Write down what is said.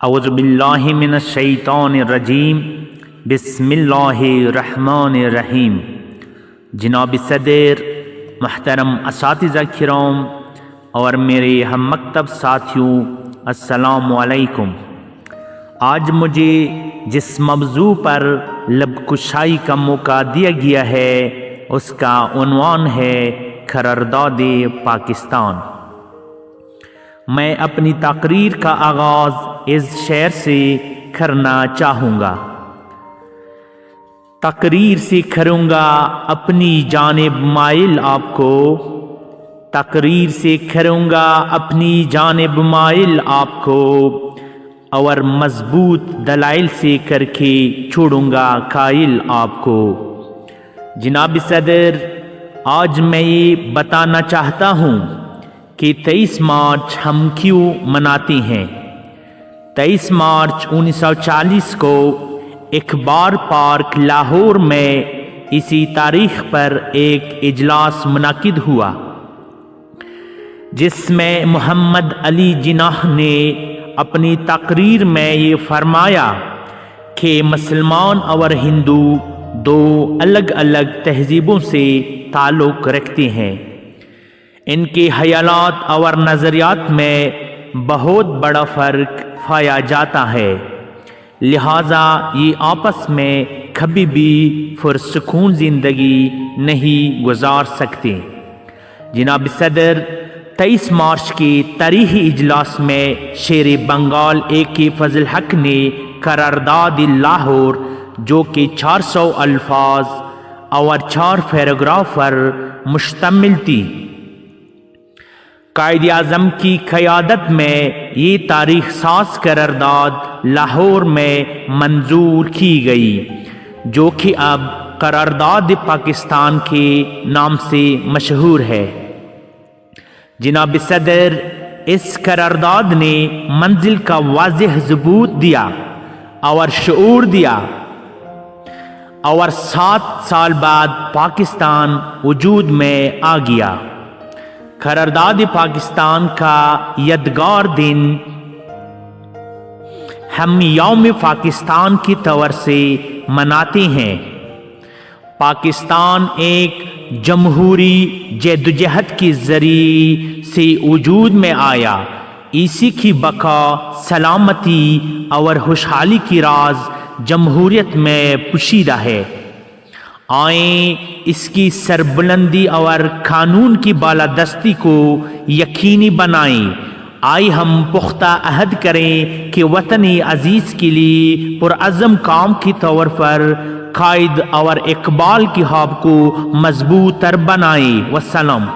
اعوذ باللہ من الشیطان الرجیم بسم اللہ الرحمن الرحیم۔ جناب صدر، محترم اساتذہ کرام اور میرے ہم مکتب ساتھیوں، السلام علیکم۔ آج مجھے جس موضوع پر لب کشائی کا موقع دیا گیا ہے اس کا عنوان ہے قرارداد پاکستان۔ میں اپنی تقریر کا آغاز اس شعر سے کرنا چاہوں گا۔ تقریر سے کروں گا اپنی جانب مائل آپ کو، تقریر سے کروں گا اپنی جانب مائل آپ کو، اور مضبوط دلائل سے کر کے چھوڑوں گا قائل آپ کو۔ جناب صدر، آج میں یہ بتانا چاہتا ہوں کہ 23 مارچ ہم کیوں مناتے ہیں۔ 23 مارچ 1940 کو اخبار پارک لاہور میں اسی تاریخ پر ایک اجلاس منعقد ہوا جس میں محمد علی جناح نے اپنی تقریر میں یہ فرمایا کہ مسلمان اور ہندو دو الگ الگ تہذیبوں سے تعلق رکھتے ہیں، ان کے خیالات اور نظریات میں بہت بڑا فرق پایا جاتا ہے، لہذا یہ آپس میں کبھی بھی پرسکون زندگی نہیں گزار سکتے۔ جناب صدر، 23 مارچ کے تاریخی اجلاس میں شیر بنگال A.K. فضل حق نے قرارداد لاہور، جو کہ 400 الفاظ اور 4 پیراگراف پر مشتمل تھی، قائد اعظم کی قیادت میں یہ تاریخ ساز قرارداد لاہور میں منظور کی گئی، جو کہ اب قرارداد پاکستان کے نام سے مشہور ہے۔ جناب صدر، اس قرارداد نے منزل کا واضح ثبوت دیا اور شعور دیا، اور 7 سال بعد پاکستان وجود میں آ گیا۔ قرارداد پاکستان کا یادگار دن ہم یوم پاکستان کی طور سے مناتے ہیں۔ پاکستان ایک جمہوری جدوجہد کے ذریعے سے وجود میں آیا، اسی کی بقا، سلامتی اور خوشحالی کی راز جمہوریت میں پوشیدہ ہے۔ آئیں اس کی سربلندی اور قانون کی بالادستی کو یقینی بنائیں۔ آئے ہم پختہ عہد کریں کہ وطن عزیز کے لیے پرعزم کام کے طور پر قائد اور اقبال کی خواب کو مضبوط تر بنائیں۔ والسلام۔